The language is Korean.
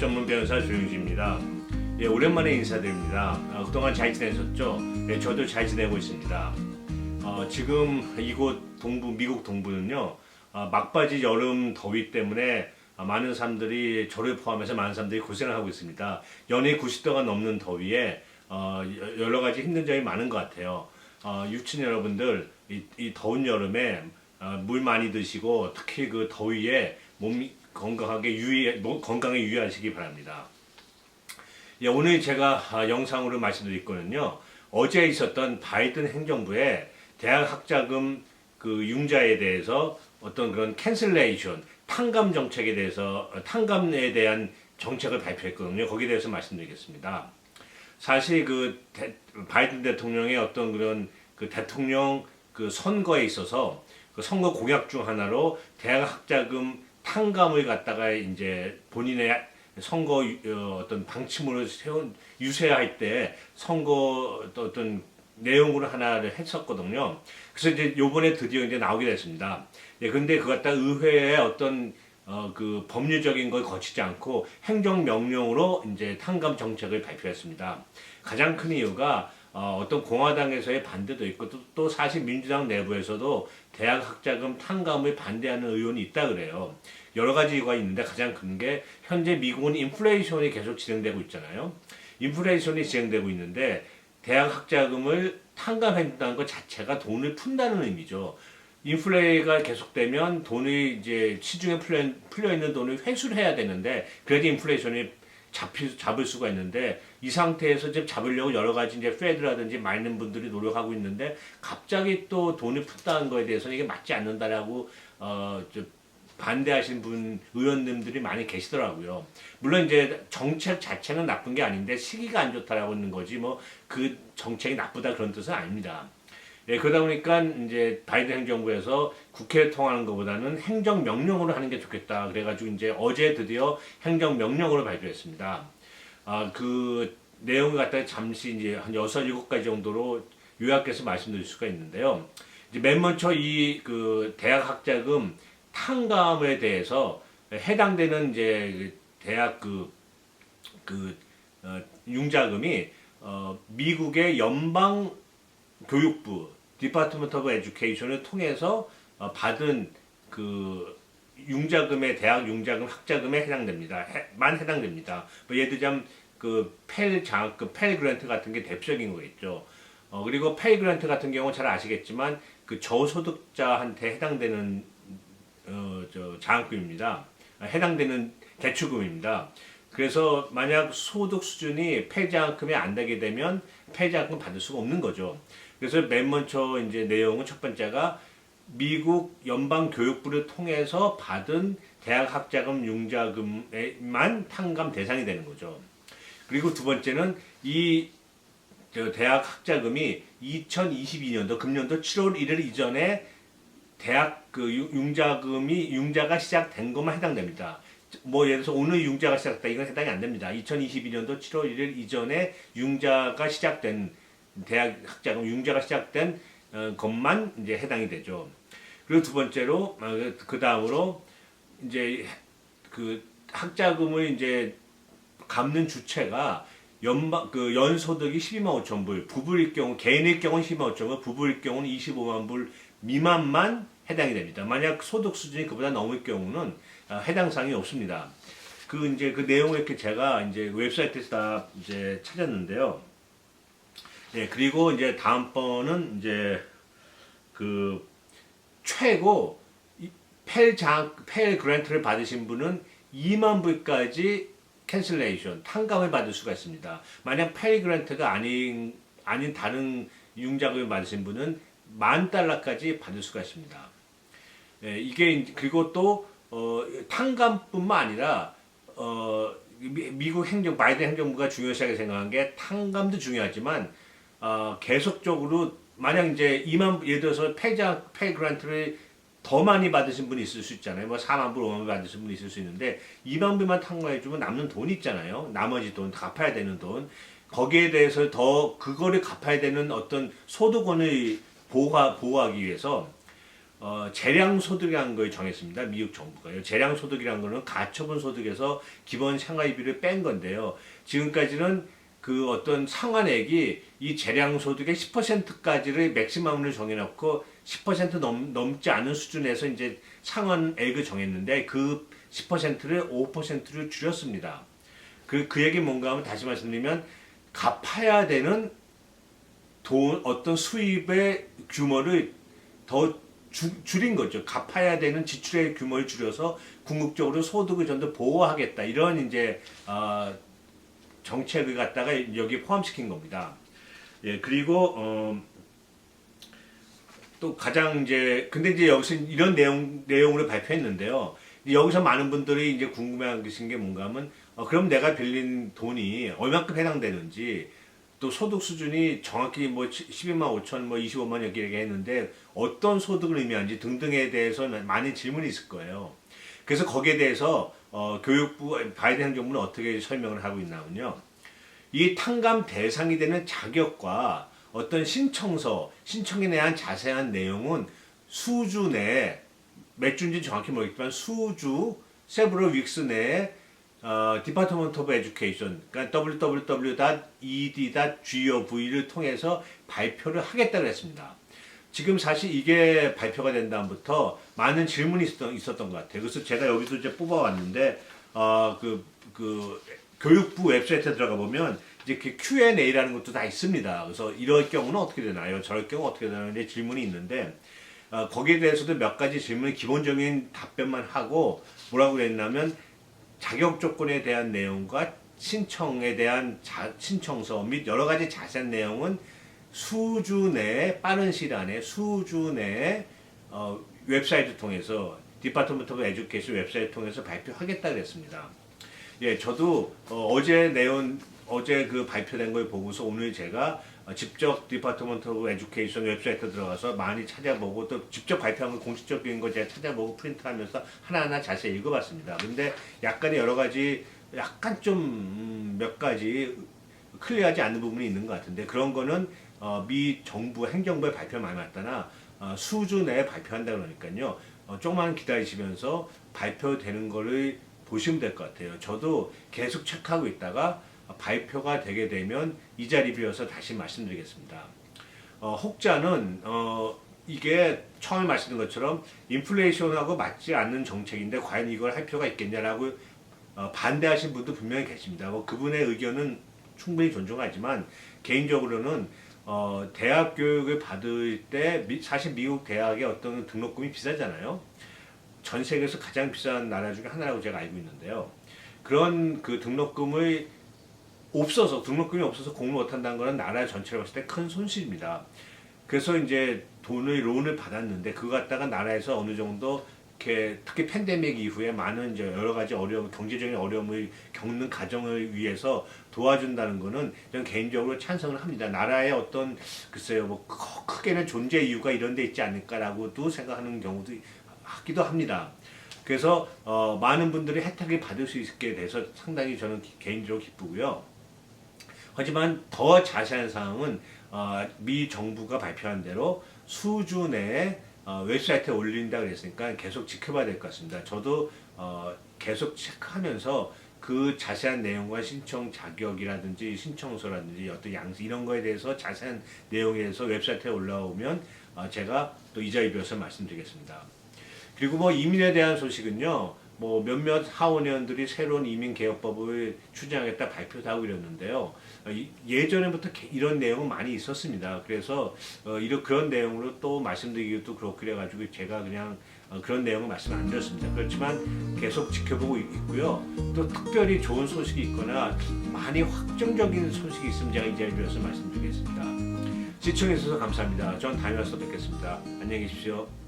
전문 변호사 조용주입니다. 예, 오랜만에 인사드립니다. 그동안 잘 지내셨죠? 예, 저도 잘 지내고 있습니다. 지금 이곳 미국 동부는요, 막바지 여름 더위 때문에 많은 사람들이, 저를 포함해서 많은 사람들이 고생을 하고 있습니다. 연일 90도가 넘는 더위에 여러 가지 힘든 점이 많은 것 같아요. 유치원 여러분들, 이 더운 여름에 물 많이 드시고 특히 그 더위에 몸 건강에 유의하시기 바랍니다. 예, 오늘 제가 영상으로 말씀드릴 거는요, 어제 있었던 바이든 행정부의 대학 학자금 그 융자에 대해서 어떤 그런 캔슬레이션, 탕감 정책에 대해서, 탕감에 대한 정책을 발표했거든요. 거기에 대해서 말씀드리겠습니다. 사실 바이든 대통령의 어떤 그런 그 대통령 그 선거에 있어서 그 선거 공약 중 하나로 대학 학자금 탕감을 갖다가 이제 본인의 선거 어떤 방침으로 유세할 때 선거 어떤 내용으로 하나를 했었거든요. 그래서 이제 요번에 드디어 이제 나오게 됐습니다. 예, 근데 그거 갖다 의회의 어떤 그 법률적인 걸 거치지 않고 행정명령으로 이제 탕감 정책을 발표했습니다. 가장 큰 이유가 어떤 공화당에서의 반대도 있고 또 사실 민주당 내부에서도 대학 학자금 탕감을 반대하는 의원이 있다 그래요. 여러 가지 이유가 있는데 가장 큰 게 현재 미국은 인플레이션이 계속 진행되고 있잖아요. 인플레이션이 진행되고 있는데 대학 학자금을 탕감한다는 것 자체가 돈을 푼다는 의미죠. 인플레이가 계속되면 돈이 이제 시중에 풀려 있는 돈을 회수를 해야 되는데 그래야 인플레이션이 잡을 수가 있는데 이 상태에서 지금 잡으려고 여러 가지 이제 페드라든지 많은 분들이 노력하고 있는데 갑자기 또 돈을 푼다는 거에 대해서는 이게 맞지 않는다라고 반대하신 의원님들이 많이 계시더라고요. 물론 이제 정책 자체는 나쁜 게 아닌데 시기가 안 좋다라고 하는 거지 뭐 그 정책이 나쁘다 그런 뜻은 아닙니다. 예, 그러다 보니까 이제 바이든 행정부에서 국회를 통하는 것보다는 행정명령으로 하는 게 좋겠다. 그래가지고 이제 어제 드디어 행정명령으로 발표했습니다. 그 내용을 갖다가 잠시 이제 한 6, 7가지 정도로 요약해서 말씀드릴 수가 있는데요. 이제 맨 먼저 그 대학 학자금 탕감에 대해서 해당되는 이제 대학 융자금이 미국의 연방 교육부 디파트먼트 오브 에듀케이션을 통해서 받은 그 융자금의 대학 융자금 학자금에 해당됩니다. 해당됩니다. 뭐 예를 들자면 그 펠 그랜트 같은 게 대표적인 거겠죠. 그리고 펠 그랜트 같은 경우 잘 아시겠지만 그 저소득자한테 해당되는 장학금입니다. 해당되는 대출금입니다. 그래서 만약 소득 수준이 폐장학금에 안 되게 되면 폐장학금 받을 수가 없는 거죠. 그래서 맨 먼저 이제 내용은 첫 번째가 미국 연방교육부를 통해서 받은 대학 학자금 융자금에만 탕감 대상이 되는 거죠. 그리고 두 번째는 이 대학 학자금이 2022년도 금년도 7월 1일 이전에 대학 융자가 시작된 것만 해당됩니다. 뭐 예를 들어서 오늘 융자가 시작됐다 이건 해당이 안 됩니다. 2022년도 7월 1일 이전에 융자가 시작된 대학 학자금 융자가 시작된 것만 이제 해당이 되죠. 그리고 두 번째로 그 다음으로 이제 그 학자금을 이제 갚는 주체가 연소득이 12만 5천 불, 부부일 경우 개인일 경우는 12만 5천 불, 부부일 경우는 25만 불 미만만 해당이 됩니다. 만약 소득 수준이 그보다 넘을 경우는 해당 사항이 없습니다. 이제 그 내용을 이렇게 제가 이제 웹사이트에서 다 이제 찾았는데요. 예, 그리고 이제 다음번은 이제 그 최고 펠 그랜트를 받으신 분은 2만 불까지 캔슬레이션, 탕감을 받을 수가 있습니다. 만약 펠 그랜트가 아닌 다른 융자금을 받으신 분은 $10,000까지 받을 수가 있습니다. 예, 이게 그리고 또 탕감뿐만 아니라 미국 바이든 행정부가 중요시하게 생각한 게 탕감도 중요하지만 계속적으로 만약 이제 예를 들어서 펠 그랜트를 더 많이 받으신 분이 있을 수 있잖아요. 뭐 4만 불, 5만 불 받으신 분이 있을 수 있는데 2만 불만 탕감해주면 남는 돈 있잖아요. 나머지 돈, 갚아야 되는 돈. 거기에 대해서 더 그거를 갚아야 되는 어떤 소득원을 보호하기 위해서 재량소득이라는 걸 정했습니다. 미국 정부가요. 재량소득이라는 거는 가처분 소득에서 기본 생활비를 뺀 건데요. 지금까지는 그 어떤 상환액이 이 재량소득의 10%까지를 맥시멈을 정해놓고 10% 넘지 않은 수준에서 이제 상환액을 정했는데 그 10%를 5%를 줄였습니다. 그 얘기 뭔가 하면 다시 말씀드리면 갚아야 되는 어떤 수입의 규모를 더 줄인 거죠. 갚아야 되는 지출의 규모를 줄여서 궁극적으로 소득을 좀 더 보호하겠다. 이런 이제 정책을 갖다가 여기에 포함시킨 겁니다. 예, 그리고 또 가장 이제 근데 이제 여기서 이런 내용으로 발표했는데요. 여기서 많은 분들이 이제 궁금해하신 게 뭔가 하면 그럼 내가 빌린 돈이 얼마큼 해당되는지 또 소득 수준이 정확히 뭐 12만 5천 뭐 25만 이렇게 했는데 어떤 소득을 의미하는지 등등에 대해서 많은 질문이 있을 거예요. 그래서 거기에 대해서 교육부 바이든 행정부는 어떻게 설명을 하고 있냐면요. 이 탕감 대상이 되는 자격과 어떤 신청에 대한 자세한 내용은 수주 내에 몇 주인지 정확히 모르겠지만 수주 세브럴 윅스 내에 Department of Education, 그러니까 www.ed.gov를 통해서 발표를 하겠다고 했습니다. 지금 사실 이게 발표가 된 다음부터 많은 질문이 있었던 것 같아요. 그래서 제가 여기서 이제 뽑아왔는데, 교육부 웹사이트에 들어가 보면 이제 Q&A라는 것도 다 있습니다. 그래서 이럴 경우는 어떻게 되나요? 저럴 경우 어떻게 되나요? 이제 질문이 있는데, 거기에 대해서도 몇 가지 질문을 기본적인 답변만 하고 뭐라고 그랬냐면, 자격 조건에 대한 내용과 신청에 대한 신청서 및 여러 가지 자세한 내용은 수주 내에 빠른 시일 안에 수주 내에 웹사이트 통해서 디파트먼트 오브 에듀케이션 웹사이트 통해서 발표하겠다 그랬습니다. 예, 저도 어제 그 발표된 걸 보고서 오늘 제가 직접 디파트먼트 오브 에듀케이션 웹사이트 들어가서 많이 찾아보고 또 직접 발표한 거 공식적인 거 제가 찾아보고 프린트하면서 하나하나 자세히 읽어봤습니다. 근데 약간의 여러 가지 약간 좀 몇 가지 클리어하지 않는 부분이 있는 것 같은데 그런 거는 미 정부 행정부의 발표를 많이 왔다나 수주 내에 발표한다 그러니까요. 조금만 기다리시면서 발표되는 거를 보시면 될 것 같아요. 저도 계속 체크하고 있다가 발표가 되게 되면 이 자리 비워서 다시 말씀드리겠습니다. 혹자는 이게 처음에 말씀드린 것처럼 인플레이션하고 맞지 않는 정책인데 과연 이걸 할 필요가 있겠냐라고 반대하신 분도 분명히 계십니다. 그분의 의견은 충분히 존중하지만 개인적으로는 대학 교육을 받을 때 사실 미국 대학의 어떤 등록금이 비싸잖아요. 전 세계에서 가장 비싼 나라 중에 하나라고 제가 알고 있는데요. 그런 그 등록금이 없어서 공부 못한다는 것은 나라 전체로 봤을 때 큰 손실입니다. 그래서 이제 론을 받았는데 그거 갖다가 나라에서 어느 정도 이렇게 특히 팬데믹 이후에 많은 이제 여러 가지 경제적인 어려움을 겪는 가정을 위해서 도와준다는 거는 저는 개인적으로 찬성을 합니다. 나라의 어떤 글쎄요 뭐 크게는 존재 이유가 이런 데 있지 않을까라고도 생각하는 경우도 하기도 합니다. 그래서 많은 분들이 혜택을 받을 수 있게 돼서 상당히 저는 개인적으로 기쁘고요. 하지만 더 자세한 사항은 미 정부가 발표한 대로 수주 내에 웹사이트에 올린다 그랬으니까 계속 지켜봐야 될 것 같습니다. 저도 계속 체크하면서 그 자세한 내용과 신청 자격이라든지 신청서라든지 어떤 양식 이런 거에 대해서 자세한 내용에 대해서 웹사이트에 올라오면 제가 또 이 자리에 비해서 말씀드리겠습니다. 그리고 뭐 이민에 대한 소식은요. 뭐 몇몇 하원의원들이 새로운 이민개혁법을 추진하겠다 발표도 하고 이랬는데요. 예전에부터 이런 내용은 많이 있었습니다. 그래서 그런 내용으로 또 말씀드리기도 그렇고 그래가지고 제가 그냥 그런 내용을 말씀 안 드렸습니다. 그렇지만 계속 지켜보고 있고요. 또 특별히 좋은 소식이 있거나 많이 확정적인 소식이 있으면 제가 이 자리에 빌어서 말씀드리겠습니다. 시청해 주셔서 감사합니다. 전 다음에 와서 뵙겠습니다. 안녕히 계십시오.